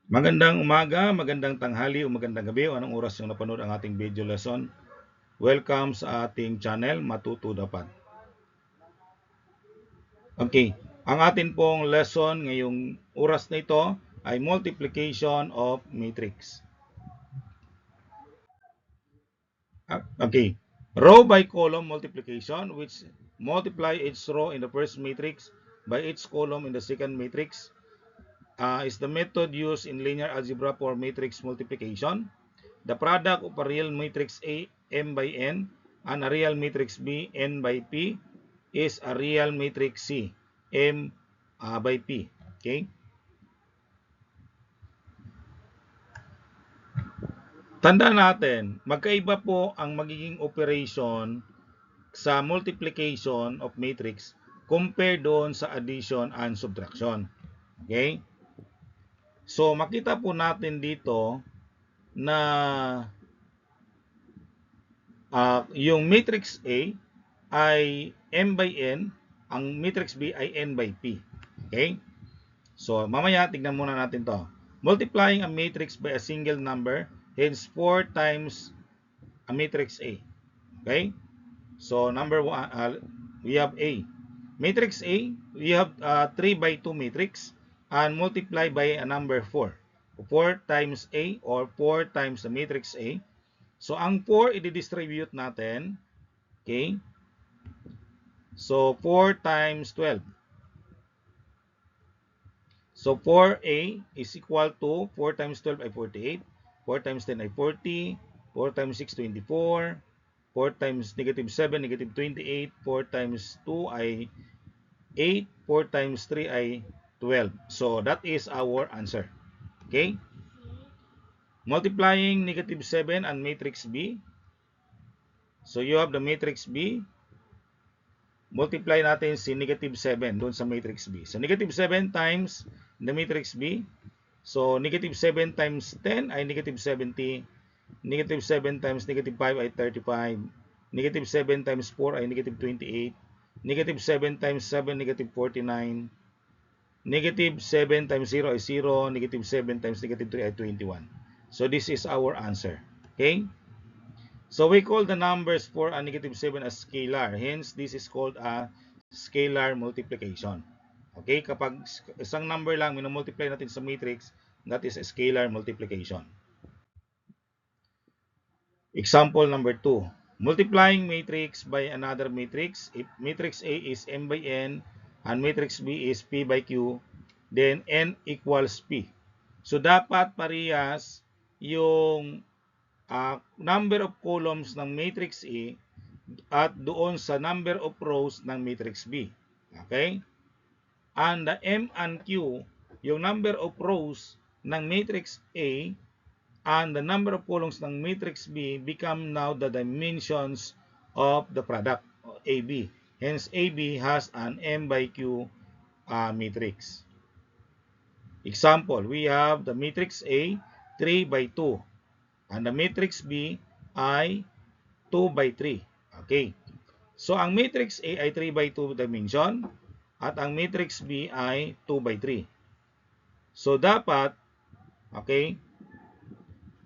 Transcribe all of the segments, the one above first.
Magandang umaga, magandang tanghali o magandang gabi o anong oras yung napanood ang ating video lesson. Welcome sa ating channel, Matuto Dapat. Okay, ang atin pong lesson ngayong oras na ito ay multiplication of matrix. Okay, row by column multiplication which multiply each row in the first matrix by each column in the second matrix is the method used in linear algebra for matrix multiplication. The product of a real matrix A, M by N, and a real matrix B, N by P, is a real matrix C, M by P. Okay? Tandaan natin, magkaiba po ang magiging operation sa multiplication of matrix compared doon sa addition and subtraction. Okay? So, makita po natin dito na yung matrix A ay M by N, ang matrix B ay N by P. Okay? So, mamaya tignan muna natin to. Multiplying a matrix by a single number, hence 4 times a matrix A. Okay? So, number 1, we have A. Matrix A, we have 3 by 2 matrix and multiply by a number 4. 4 times A or 4 times the matrix A. So, ang 4, i-distribute natin. Okay? So, 4 times 12. So, 4A is equal to 4 times 12 ay 48. 4 times 10 ay 40. 4 times 6, 24. 4 times negative 7, negative 28. 4 times 2 ay 8. 4 times 3 ay 12. So, that is our answer. Okay? Multiplying negative 7 and matrix B. So, you have the matrix B. Multiply natin si negative 7 doon sa matrix B. So, negative 7 times the matrix B. So, negative 7 times 10 ay negative 70. Negative 7 times negative 5 ay 35. Negative 7 times 4 ay negative 28. Negative 7 times 7, negative 49. Negative 7 times 0 ay 0. Negative 7 times negative 3 ay 21. So, this is our answer. Okay? So, we call the numbers 4 and negative 7 as scalar. Hence, this is called a scalar multiplication. Okay? Kapag isang number lang minumultiply natin sa matrix, that is a scalar multiplication. Example number 2. Multiplying matrix by another matrix. If matrix A is M by N and matrix B is P by Q, then N equals P. So, dapat parehas yung number of columns ng matrix A at doon sa number of rows ng matrix B. Okay? And the M and Q, yung number of rows ng matrix A and the number of columns ng matrix B become now the dimensions of the product, AB. Hence, AB has an M by Q matrix. Example, we have the matrix A, 3 by 2. And the matrix B ay 2 by 3. Okay. So, ang matrix A ay 3 by 2 dimension at ang matrix B ay 2 by 3. So, dapat, okay,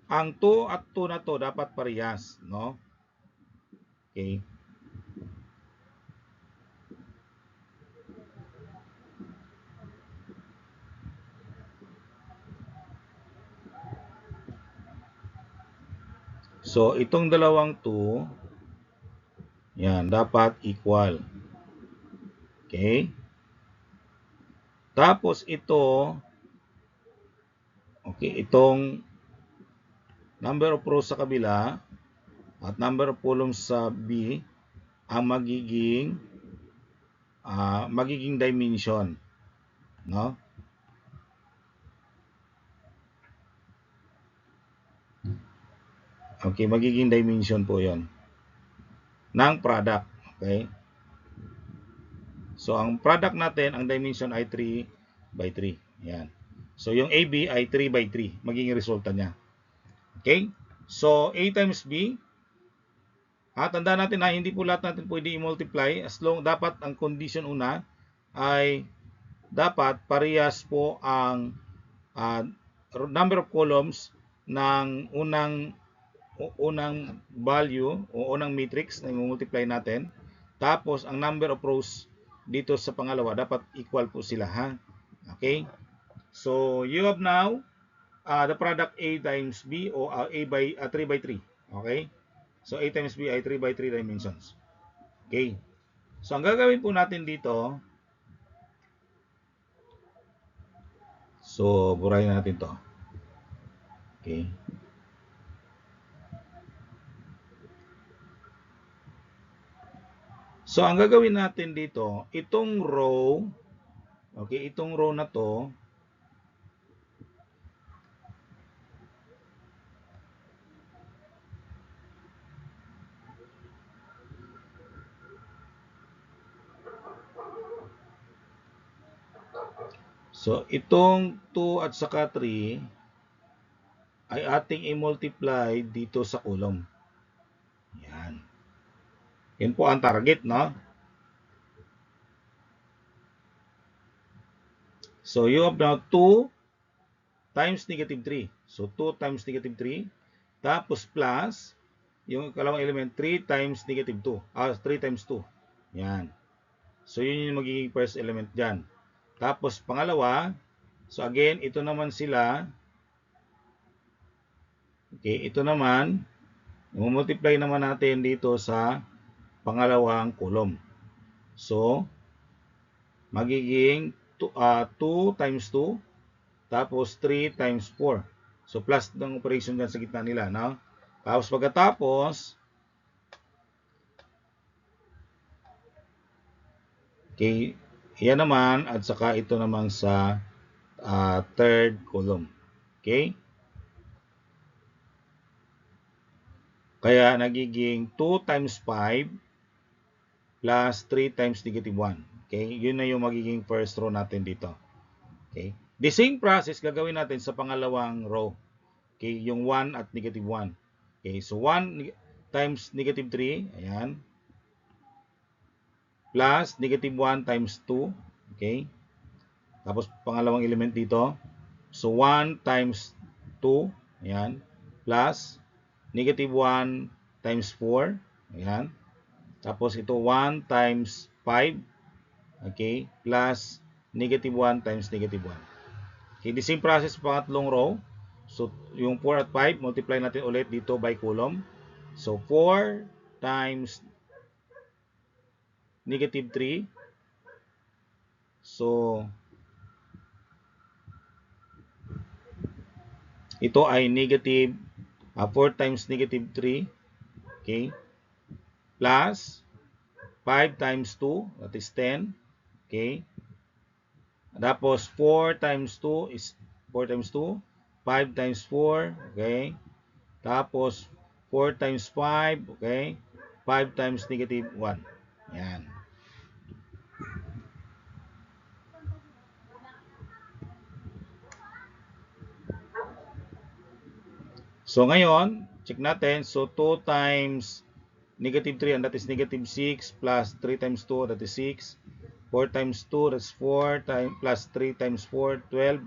ang 2 at 2 na to dapat parehas, no? Okay. So, itong dalawang 2, yan, dapat equal. Okay? Tapos ito, okay, itong number of rows sa kabila at number of columns sa B ang magiging dimension, no? Okay, magiging dimension po 'yon ng product, okay? So, ang product natin, ang dimension ay 3 by 3. Yan. So, yung AB ay 3 by 3. Magiging resulta niya. Okay? So, A times B. Tandaan natin na hindi po lahat natin pwede i-multiply. As long, dapat ang condition una ay dapat parehas po ang number of columns ng unang value o unang matrix na i-multiply natin. Tapos, ang number of rows dito sa pangalawa, dapat equal po sila, ha? Okay? So, you have now the product A times B o A by 3 by 3. Okay? So, A times B ay 3 by 3 dimensions. Okay? So, ang gagawin po natin dito, so, burahin natin to. Okay? So, ang gagawin natin dito, itong row, okay, itong row na to, so, itong 2 at saka 3 ay ating i-multiply dito sa column. Yan. Yan po ang target, no? So, you have now 2 times negative 3. So, 2 times negative 3. Tapos, plus, yung kalawang element, 3 times negative 2. 3 times 2. Yan. So, yun yung magiging first element dyan. Tapos, pangalawa, so again, ito naman sila. Okay, ito naman, i-multiply naman natin dito sa pangalawang column. So, magiging 2 times 2, tapos 3 times 4. So, plus ng operation dyan sa gitna nila, no? Tapos, pagkatapos, okay, yan naman, at saka ito naman sa third column. Okay? Kaya, nagiging 2 times 5 plus 3 times negative 1. Okay? Yun na yung magiging first row natin dito. Okay? The same process gagawin natin sa pangalawang row. Okay? Yung 1 at negative 1. Okay? So, 1 times negative 3. Ayan. Plus negative 1 times 2. Okay? Tapos, pangalawang element dito. So, 1 times 2. Ayan. Plus negative 1 times 4. Ayan. Tapos, ito 1 times 5. Okay? Plus negative 1 times negative 1. Okay, the same process sa pangatlong row. So, yung 4 at 5, multiply natin ulit dito by column. So, 4 times negative 3. So, ito ay negative 4 times negative 3. Okay? Plus 5 times 2, that is 10. Okay? Tapos, 4 times 2 is 4 times 2. 5 times 4. Okay? Tapos, 4 times 5. Okay? 5 times negative 1. Yan. So, ngayon, check natin. So, 2 times negative 3, and that is negative 6, plus 3 times 2, that is 6. 4 times 2, that's 4, plus 3 times 4, 12.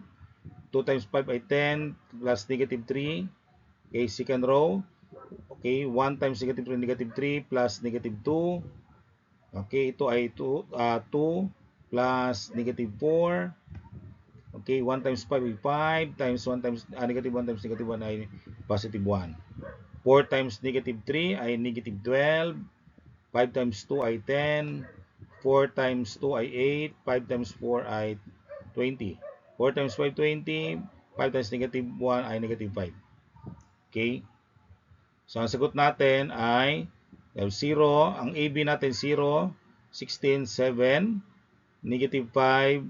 2 times 5 ay 10, plus negative 3. Okay, second row. Okay, 1 times negative 3, negative 3, plus negative 2. Okay, ito ay 2 plus negative 4. Okay, 1 times 5 ay 5, times 1 times, negative 1 times negative 1 ay positive 1. 4 times negative 3 ay negative 12. 5 times 2 ay 10. 4 times 2 ay 8. 5 times 4 ay 20. 4 times 5, 20. 5 times negative 1 ay negative 5. Okay? So, ang sagot natin ay 0. Ang AB natin 0, 16, 7, negative 5,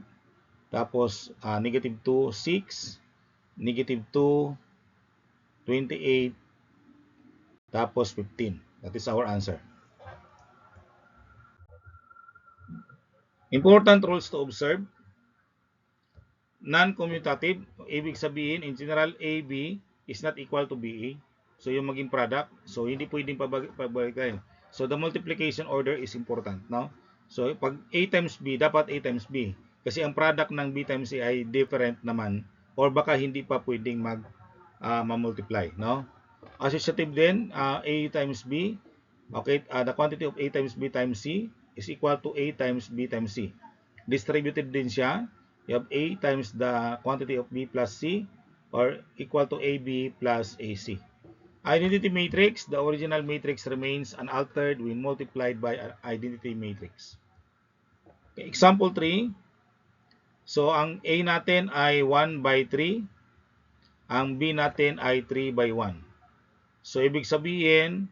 tapos negative 2, 6, negative 2, 28, tapos 15. That is our answer. Important rules to observe. Non-commutative, ibig sabihin, in general, AB is not equal to BA. So, yung maging product, so hindi pwedeng pabalikan. So, the multiplication order is important, no? So, pag A times B, dapat A times B. Kasi ang product ng B times A ay different naman or baka hindi pa pwedeng ma-multiply, no? Associative din, A times B. Okay, the quantity of A times B times C is equal to A times B times C. Distributed din siya. You have A times the quantity of B plus C, or equal to AB plus AC. Identity matrix, the original matrix remains unaltered when multiplied by an identity matrix. Okay, example 3. So, ang A natin ay 1 by 3. Ang B natin ay 3 by 1. So, ibig sabihin,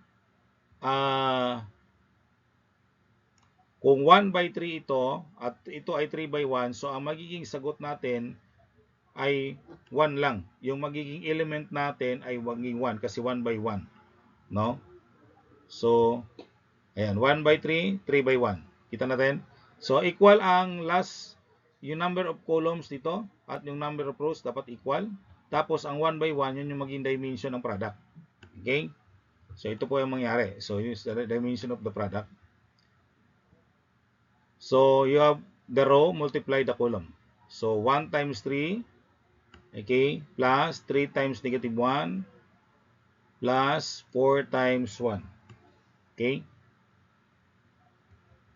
kung 1 by 3 ito, at ito ay 3 by 1, so ang magiging sagot natin ay 1 lang. Yung magiging element natin ay magiging 1 kasi 1 by 1. No? So, ayan, 1 by 3, 3 by 1. Kita natin? So, equal ang last, yung number of columns dito, at yung number of rows dapat equal. Tapos, ang 1 by 1, yun yung maging dimension ng product. Okay? So, ito po yung mangyari. So, use the dimension of the product. So, you have the row multiply the column. So, 1 times 3, okay, plus 3 times negative 1, plus 4 times 1. Okay?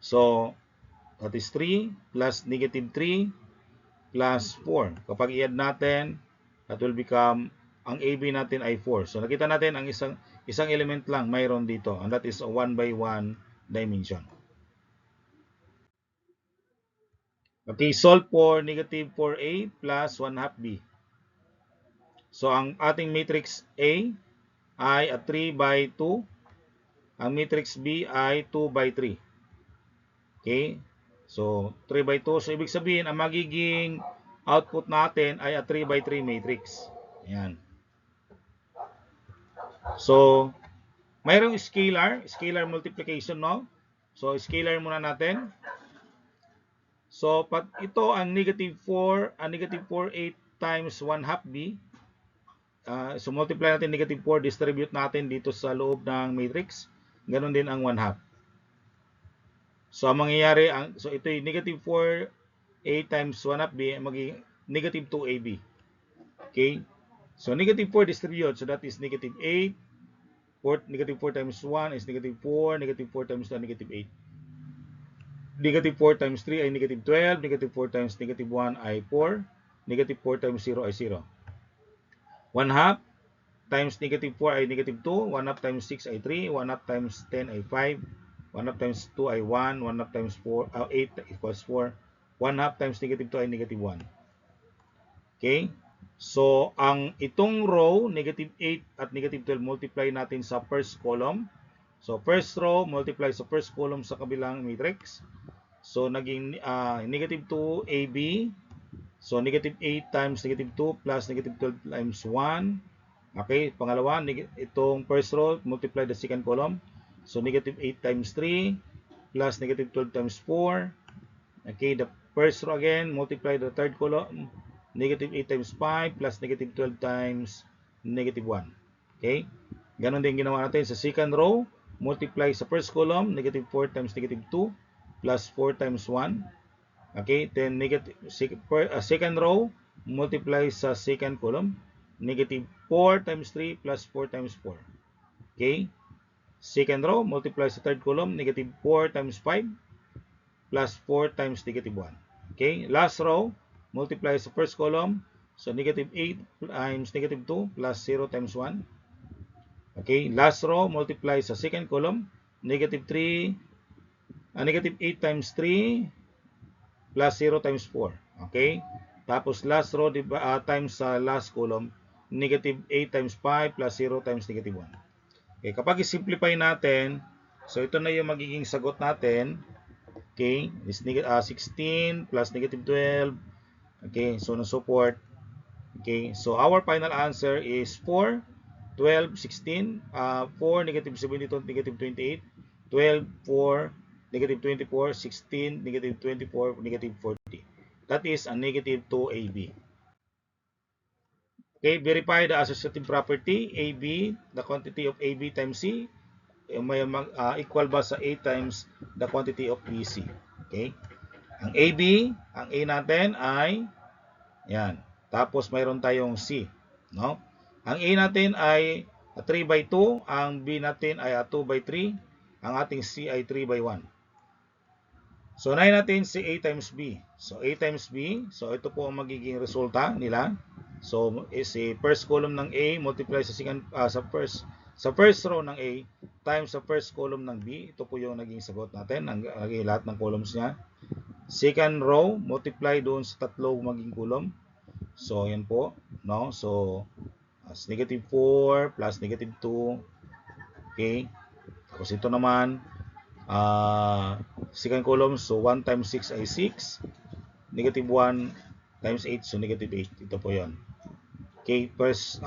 So, that is 3 plus negative 3 plus 4. Kapag i-add natin, that will become, ang AB natin ay 4. So, nakita natin ang isang element lang mayroon dito, and that is a 1 by 1 dimension. Okay, solve for negative 4A plus 1 half B. So, ang ating matrix A ay a 3 by 2. Ang matrix B ay 2 by 3. Okay? So, 3 by 2. So, ibig sabihin, ang magiging output natin ay a 3 by 3 matrix. Ayan. So, mayroong scalar multiplication, no? So, scalar muna natin. So, pag ito ang negative 4, negative 4A times 1 half B, so multiply natin negative 4, distribute natin dito sa loob ng matrix. Ganon din ang 1 half. So, ang mangyayari, so ito yung negative 4A times 1 half B, magiging negative 2AB. Okay? So, negative 4 distribute, so that is negative 8. Negative 4 times 1 is negative 4, negative 4 times 2, negative 8. Negative 4 times 3 ay negative 12, negative 4 times negative 1 ay 4, negative 4 times 0 ay 0. 1 half times negative 4 ay negative 2, 1 half times 6 ay 3, 1 half times 10 ay 5, 1 half times 2 ay 1, 1 half times 8 equals 4, 1 half times negative 2 ay negative 1. Okay? So, ang itong row, negative 8 at negative 12, multiply natin sa first column. So, first row, multiply sa first column sa kabilang matrix. So, naging negative 2 AB. So, negative 8 times negative 2 plus negative 12 times 1. Okay, pangalawa, itong first row, multiply the second column. So, negative 8 times 3 plus negative 12 times 4. Okay, the first row again, multiply the third column. Negative 8 times 5 plus negative 12 times negative 1. Okay, ganon din ginawa natin sa second row. Multiply sa first column, negative 4 times negative 2 plus 4 times 1. Okay, then second row, multiply sa second column, negative 4 times 3 plus 4 times 4. Okay, second row, multiply sa third column, negative 4 times 5 plus 4 times negative 1. Okay, last row, multiply sa first column, so negative 8 times negative 2 plus 0 times 1. Okay, last row, multiply sa second column, negative 8 times 3 plus 0 times 4. Okay, tapos last row times sa last column, negative 8 times 5 plus 0 times negative 1. Okay, kapag i-simplify natin, so ito na yung magiging sagot natin. Okay, is 16 plus negative 12. Okay, so so forth. Okay, so our final answer is 4, 12, 16, 4, negative 72, negative 28, 12, 4, negative 24, 16, negative 24, negative 40. That is a negative 2AB. Okay, verify the associative property, AB, the quantity of AB times C, may equal ba sa A times the quantity of BC. Okay, ang AB, ang A natin ay, yan, Tapos mayroon tayong C, no? Ang A natin ay 3 by 2, ang B natin ay 2 by 3, ang ating C ay 3 by 1. So, unahin natin si A times B. So, A times B. So, ito po ang magiging resulta nila. So, si first column ng A multiply sa first row ng A times sa first column ng B. Ito po yung naging sagot natin, naging lahat ng columns niya. Second row multiply doon sa tatlong maging column. So, yan po, no? So, as negative 4 plus negative 2. Okay? Tapos ito naman, second column, so 1 times 6 ay 6, negative 1 times 8, so negative 8. Ito po yon. Okay, first,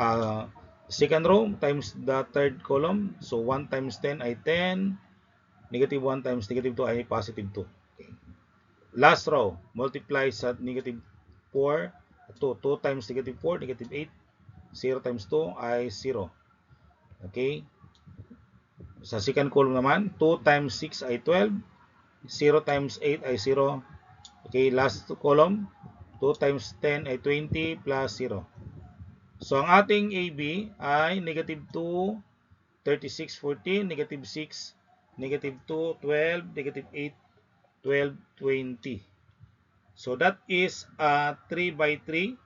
second row times the third column, so 1 times 10 ay 10, negative 1 times negative 2 ay positive 2. Okay. Last row, multiply sa negative 4, 2 times negative 4, negative 8, 0 times 2 ay 0. Okay. Sa second column naman, 2 times 6 ay 12, 0 times 8 ay 0. Okay, last column, 2 times 10 ay 20 plus 0. So, ang ating AB ay negative 2, 36, 14, negative 6, negative 2, 12, negative 8, 12, 20. So, that is 3 by 3.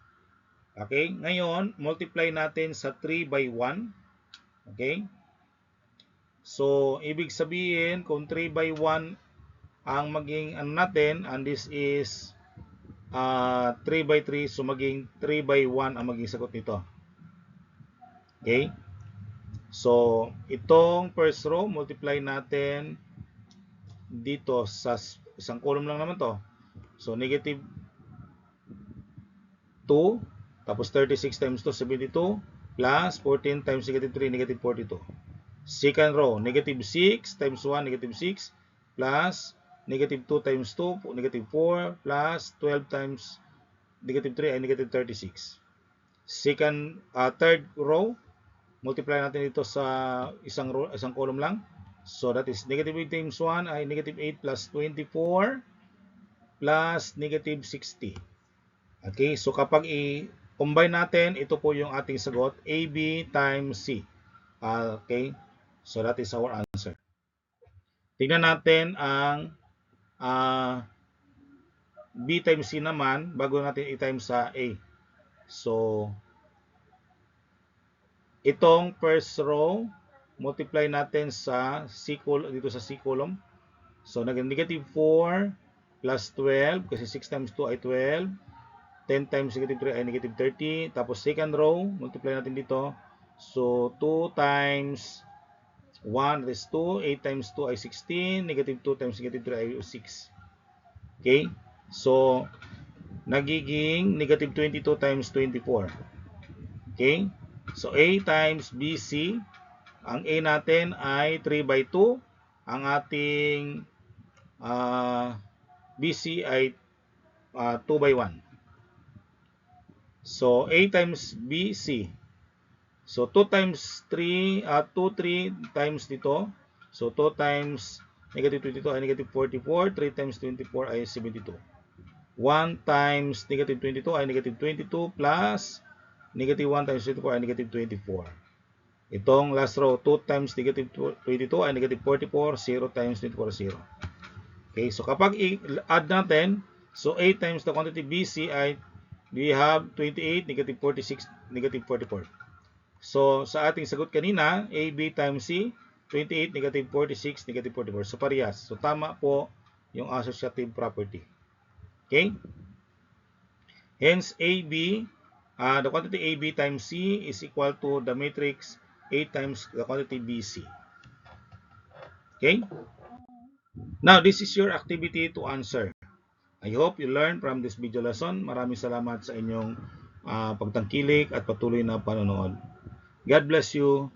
Okay, ngayon, multiply natin sa 3 by 1. Okay. So, ibig sabihin, kung 3 by 1 ang maging natin, and this is 3 by 3, so maging 3 by 1 ang maging sagot nito. Okay? So, itong first row, multiply natin dito sa isang column lang naman to. So, negative 2, tapos 36 times 2, 72, plus 14 times negative 3, negative 42. Second row, negative 6 times 1, negative 6, plus negative 2 times 2, negative 4, plus 12 times negative 3 ay negative 36. Third row, multiply natin ito sa isang column lang. So that is negative 8 times 1 ay negative 8 plus 24 plus negative 60. Okay, so kapag i-combine natin, ito po yung ating sagot, AB times C. Okay, so that is our answer. Tingnan natin ang B times C naman bago natin i-times sa A. So, itong first row, multiply natin sa C column, dito sa C column. So, naging negative 4 plus 12, kasi 6 times 2 ay 12. 10 times negative 3 ay negative 30. Tapos, second row, multiply natin dito. So, 2 times 1 is 2. 8 times 2 ay 16. Negative 2 times negative 3 ay 6. Okay? So, nagiging negative 22 times 24. Okay? So, A times BC. Ang A natin ay 3 by 2. Ang ating BC ay 2 by 1. So, A times BC. So, 2 times 3, 2, 3 times dito. So, 2 times negative 22 ay negative 44. 3 times 24 ay 72. 1 times negative 22 ay negative 22 plus negative 1 times 24 ay negative 24. Itong last row, 2 times negative 22 ay negative 44. 0 times 24, 0. Okay, so kapag i-add natin, so A times the quantity BC ay, we have 28, negative 46, negative 44. So, sa ating sagot kanina, AB times C, 28, negative 46, negative 44. So, parehas. So, tama po yung associative property. Okay? Hence, AB, the quantity AB times C is equal to the matrix A times the quantity BC. Okay? Now, this is your activity to answer. I hope you learn from this video lesson. Maraming salamat sa inyong pagtangkilik at patuloy na panonood. God bless you.